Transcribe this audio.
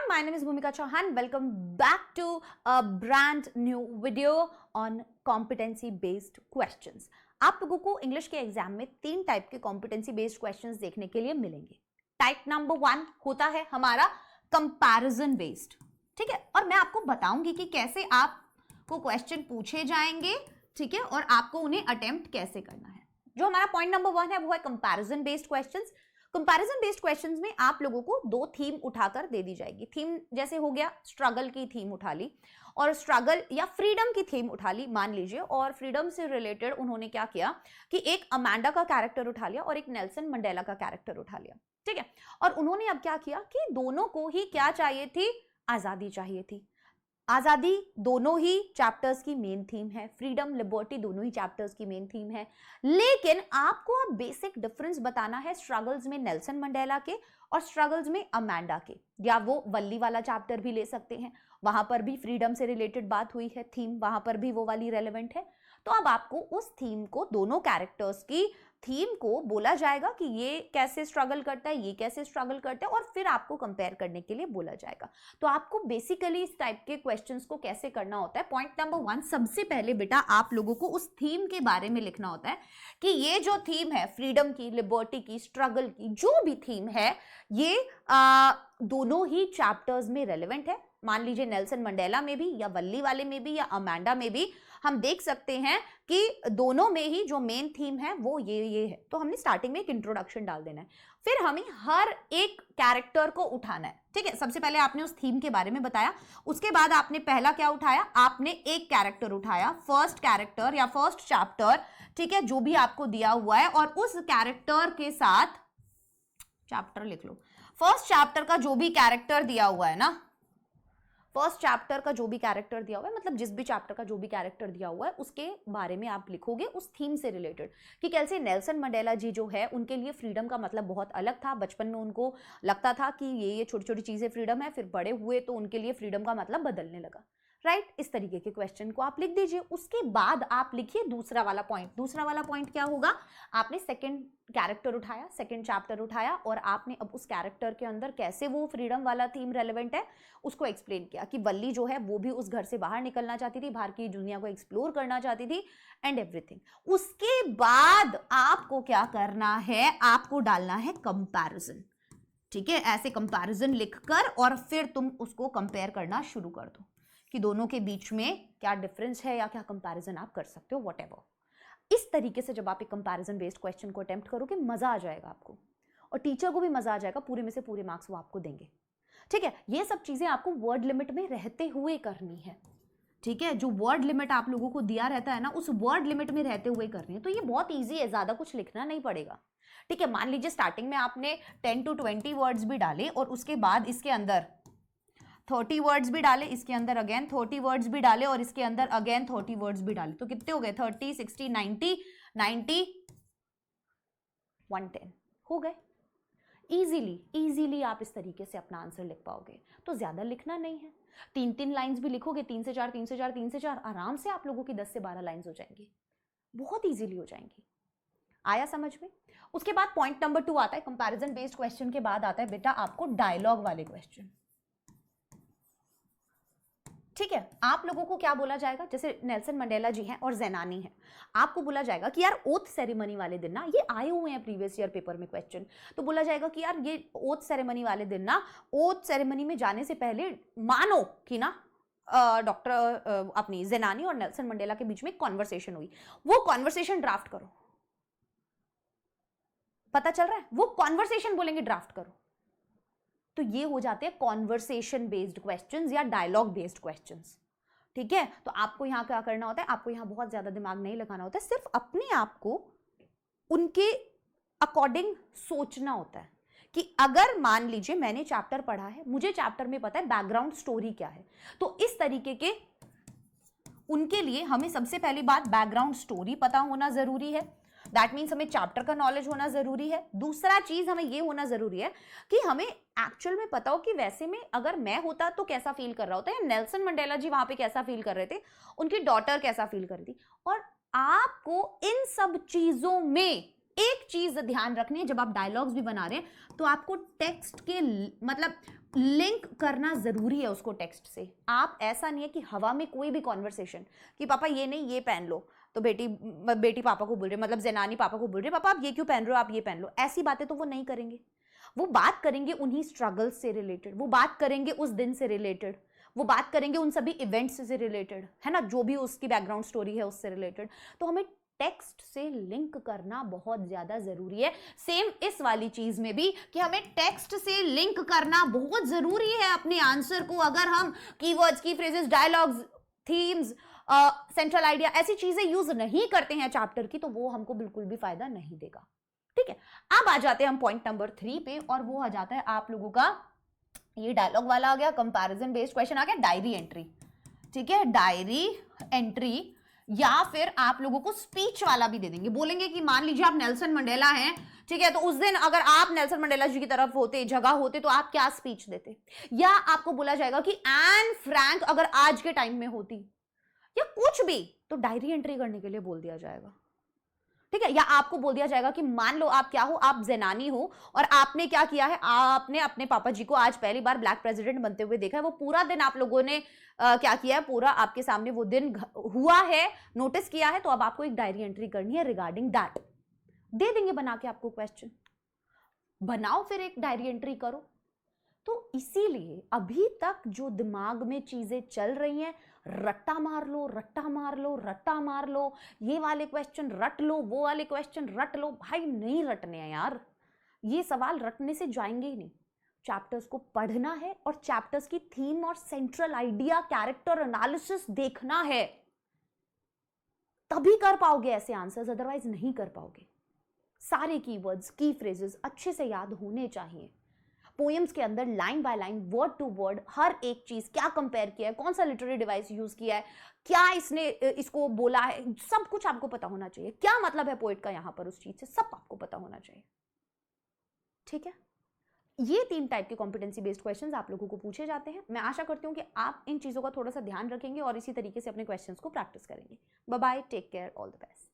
everyone, my name is Bhumika Chauhan. Welcome back to a brand new video on competency based questions. आप लोगों को English के exam में 3 type के competency based questions देखने के लिए मिलेंगे. टाइप नंबर 1 होता है हमारा कंपैरिजन बेस्ड. ठीक है, और मैं आपको बताऊंगी कि कैसे आपको क्वेश्चन पूछे जाएंगे. ठीक है, और आपको उन्हें अटेम्प्ट कैसे करना है. जो हमारा पॉइंट नंबर 1 है वो है comparison based questions. Comparison based questions में आप लोगों को 2 थीम उठाकर दे दी जाएगी. थीम जैसे हो गया स्ट्रगल की थीम उठा ली और स्ट्रगल या फ्रीडम की थीम उठा ली मान लीजिए, और फ्रीडम से रिलेटेड उन्होंने क्या किया कि एक अमांडा का कैरेक्टर उठा लिया और एक नेल्सन मंडेला का कैरेक्टर उठा लिया. ठीक है, और उन्होंने अब क्या किया कि दोनों को ही क्या चाहिए थी, आजादी चाहिए थी. आजादी दोनों ही चैप्टर्स की मेन थीम है, फ्रीडम लिबर्टी दोनों ही चैप्टर्स की मेन थीम है. लेकिन आपको अब बेसिक डिफरेंस बताना है स्ट्रगल्स में नेल्सन मंडेला के और स्ट्रगल्स में अमांडा के. या वो वल्ली वाला चैप्टर भी ले सकते हैं, वहां पर भी फ्रीडम से रिलेटेड बात हुई है, थीम वहां पर भी वो वाली रेलेवेंट है. तो अब आपको उस थीम को, दोनों कैरेक्टर्स की थीम को बोला जाएगा कि ये कैसे स्ट्रगल करता है, ये कैसे स्ट्रगल करता है, और फिर आपको कंपेयर करने के लिए बोला जाएगा. तो आपको बेसिकली इस टाइप के क्वेश्चंस को कैसे करना होता है. पॉइंट नंबर 1, सबसे पहले बेटा आप लोगों को उस थीम के बारे में लिखना होता है कि ये जो थीम है फ्रीडम की, लिबर्टी की, स्ट्रगल की, जो भी थीम है ये दोनों ही चैप्टर्स में रेलेवेंट है. मान लीजिए नेल्सन मंडेला में भी या वल्ली वाले में भी या अमांडा में भी हम देख सकते हैं कि दोनों में ही जो मेन थीम है वो ये है. तो हमने स्टार्टिंग में एक इंट्रोडक्शन डाल देना है, फिर हमें हर एक कैरेक्टर को उठाना है. ठीक है, सबसे पहले आपने उस थीम के बारे में बताया, उसके बाद आपने पहला क्या उठाया, आपने एक कैरेक्टर उठाया, फर्स्ट कैरेक्टर या फर्स्ट चैप्टर. ठीक है, जो भी आपको दिया हुआ है, और उस कैरेक्टर के साथ चैप्टर लिख लो. फर्स्ट चैप्टर का जो भी कैरेक्टर दिया हुआ है ना, फर्स्ट चैप्टर का जो भी कैरेक्टर दिया हुआ है, मतलब जिस भी चैप्टर का जो भी कैरेक्टर दिया हुआ है उसके बारे में आप लिखोगे उस थीम से रिलेटेड. कि कैसे नेल्सन मंडेला जी जो है उनके लिए फ्रीडम का मतलब बहुत अलग था. बचपन में उनको लगता था कि ये छोटी छोटी चीजें फ्रीडम है, फिर बड़े हुए तो उनके लिए फ्रीडम का मतलब बदलने लगा. राइट, इस तरीके के क्वेश्चन को आप लिख दीजिए. उसके बाद आप लिखिए दूसरा वाला पॉइंट. दूसरा वाला पॉइंट क्या होगा, आपने सेकंड कैरेक्टर उठाया, सेकंड चैप्टर उठाया, और आपने अब उस कैरेक्टर के अंदर कैसे वो फ्रीडम वाला थीम रेलेवेंट है उसको एक्सप्लेन किया. कि वल्ली जो है वो भी उस घर से बाहर निकलना चाहती थी, बाहर की दुनिया को एक्सप्लोर करना चाहती थी एंड एवरीथिंग. उसके बाद आपको क्या करना है, आपको डालना है कंपैरिजन. ठीक है, ऐसे कंपैरिजन लिखकर और फिर तुम उसको कंपेयर करना शुरू कर दो कि दोनों के बीच में क्या डिफरेंस है या क्या कंपैरिजन आप कर सकते हो, व्हाटएवर. इस तरीके से जब आप एक कंपैरिजन बेस्ड क्वेश्चन को अटेम्प्ट करोगे मजा आ जाएगा आपको, और टीचर को भी मजा आ जाएगा. पूरे में से पूरे मार्क्स वो आपको देंगे. ठीक है, ये सब चीजें आपको वर्ड लिमिट में रहते हुए करनी है. ठीक है, जो वर्ड लिमिट आप लोगों को दिया रहता है ना, उस वर्ड लिमिट में रहते हुए करनी है. तो ये बहुत ईजी है, ज्यादा कुछ लिखना नहीं पड़ेगा. ठीक है, मान लीजिए स्टार्टिंग में आपने 10 to 20 वर्ड्स भी डाले और उसके बाद इसके अंदर 30 वर्ड्स भी डाले, इसके अंदर अगेन 30 वर्ड्स भी डाले और इसके अंदर अगेन 30 वर्ड्स भी डाले. तो कितने हो गए, 30, 60, 90, 110 हो गए. इजीली आप इस तरीके से अपना आंसर लिख पाओगे. तो ज्यादा लिखना नहीं है. 3 लाइंस भी लिखोगे, 3 से 4, 3 से 4, 3 से 4, आराम से आप लोगों की 10 से 12 लाइंस हो जाएंगी, बहुत इजीली हो जाएंगी. आया समझ में. उसके बाद पॉइंट नंबर 2 आता है कंपैरिजन बेस्ड क्वेश्चन के बाद आता है बेटा आपको डायलॉग वाले क्वेश्चन. ठीक है, आप लोगों को क्या बोला जाएगा, जैसे नेल्सन मंडेला जी हैं और ज़ेनानी हैं, आपको बोला जाएगा कि यार ओथ सेरेमनी वाले दिन ना, ये आए हुए हैं प्रीवियस ईयर पेपर में क्वेश्चन, तो बोला जाएगा कि यार ये ओथ सेरेमनी वाले दिन ना, ओथ सेरेमनी में जाने से पहले मानो कि ना डॉक्टर अपनी ज़ेनानी और नेल्सन मंडेला के बीच में कॉन्वर्सेशन हुई, वो कॉन्वर्सेशन ड्राफ्ट करो. पता चल रहा है, वो कॉन्वर्सेशन बोलेंगे ड्राफ्ट करो. तो ये हो जाते हैं कॉन्वर्सेशन बेस्ड क्वेश्चंस या डायलॉग बेस्ड क्वेश्चंस. ठीक है, तो आपको यहां क्या करना होता है, आपको यहां बहुत ज्यादा दिमाग नहीं लगाना होता है, सिर्फ अपने आप को उनके अकॉर्डिंग सोचना होता है. कि अगर मान लीजिए मैंने चैप्टर पढ़ा है, मुझे चैप्टर में पता है बैकग्राउंड स्टोरी क्या है, तो इस तरीके के उनके लिए हमें सबसे पहली बात बैकग्राउंड स्टोरी पता होना जरूरी है. दैट मीन्स हमें चैप्टर का नॉलेज होना जरूरी है. दूसरा चीज हमें यह होना जरूरी है कि हमें एक्चुअल में पता हो कि वैसे में अगर मैं होता तो कैसा फील कर रहा होता, या नेल्सन मंडेला जी वहां पे कैसा फील कर रहे थे, उनकी डॉटर कैसा फील कर रही थी. और आपको इन सब चीजों में एक चीज ध्यान रखनी है, जब आप डायलॉग्स भी बना रहे हैं तो आपको टेक्स्ट के मतलब लिंक करना जरूरी है उसको टेक्स्ट से। आप ऐसा नहीं है कि हवा में कोई भी कॉन्वर्सेशन कि पापा ये नहीं ये पहन लो, तो बेटी पापा को बोल रही, मतलब जनानी पापा को बोल रही, पापा आप ये क्यों पहन रहे हो, आप ये पहन लो। ऐसी बातें तो वो नहीं करेंगे, वो बात करेंगे उन्हीं स्ट्रगल्स से रिलेटेड, वो बात करेंगे उस दिन से रिलेटेड, वो बात करेंगे उन सभी इवेंट्स से रिलेटेड, है ना, जो भी उसकी बैकग्राउंड स्टोरी है उससे रिलेटेड। तो हमें टेक्स्ट से लिंक करना बहुत ज्यादा जरूरी है। सेम इस वाली चीज में भी कि हमें टेक्स्ट से लिंक करना बहुत जरूरी है अपने आंसर को। अगर हम कीवर्ड्स, की phrases, dialogues, themes, central idea ऐसी चीजें यूज नहीं करते हैं चैप्टर की, तो वो हमको बिल्कुल भी फायदा नहीं देगा। ठीक है, अब आ जाते हैं हम पॉइंट नंबर 3 पे, और वो आ जाता है आप लोगों का, ये डायलॉग वाला आ गया, कंपैरिजन बेस्ड क्वेश्चन आ गया, डायरी एंट्री। ठीक है, डायरी एंट्री, या फिर आप लोगों को स्पीच वाला भी दे देंगे। बोलेंगे कि मान लीजिए आप नेल्सन मंडेला हैं, ठीक है, तो उस दिन अगर आप नेल्सन मंडेला जी की तरफ होते, जगह होते, तो आप क्या स्पीच देते। या आपको बोला जाएगा कि एन फ्रैंक अगर आज के टाइम में होती, या कुछ भी, तो डायरी एंट्री करने के लिए बोल दिया जाएगा। ठीक है, या आपको बोल दिया जाएगा कि मान लो आप क्या हो, आप जनानी हो, और आपने क्या किया है, आपने अपने पापा जी को आज पहली बार ब्लैक प्रेसिडेंट बनते हुए देखा है। वो पूरा दिन आप लोगों ने क्या किया है, पूरा आपके सामने वो दिन हुआ है, नोटिस किया है, तो अब आपको एक डायरी एंट्री करनी है रिगार्डिंग दैट। दे देंगे बना के आपको क्वेश्चन, बनाओ फिर एक डायरी एंट्री करो। तो इसीलिए अभी तक जो दिमाग में चीजें चल रही हैं, रट्टा मार लो, रट्टा मार लो, रट्टा मार लो, ये वाले क्वेश्चन रट लो, वो वाले क्वेश्चन रट लो, भाई नहीं रटने हैं यार, ये सवाल रटने से जाएंगे ही नहीं। चैप्टर्स को पढ़ना है और चैप्टर्स की थीम और सेंट्रल आइडिया, कैरेक्टर एनालिसिस देखना है, तभी कर पाओगे ऐसे आंसर्स, अदरवाइज नहीं कर पाओगे। सारे कीवर्ड्स, की फ्रेजेस अच्छे से याद होने चाहिए। पोएम्स के अंदर line by line, word to word, हर एक चीज क्या कंपेयर किया है, कौन सा लिटरेरी डिवाइस यूज किया है, क्या इसने इसको बोला है, सब कुछ आपको पता होना चाहिए। क्या मतलब है पोएट का यहां पर उस चीज से, सब आपको पता होना चाहिए। ठीक है, ये 3 टाइप के कॉम्पिटेंसी बेस्ड क्वेश्चंस आप लोगों को पूछे जाते हैं। मैं आशा करती हूं कि आप इन चीजों का थोड़ा सा ध्यान रखेंगे और इसी तरीके से अपने क्वेश्चंस को प्रैक्टिस करेंगे। Bye bye, take care, all the best.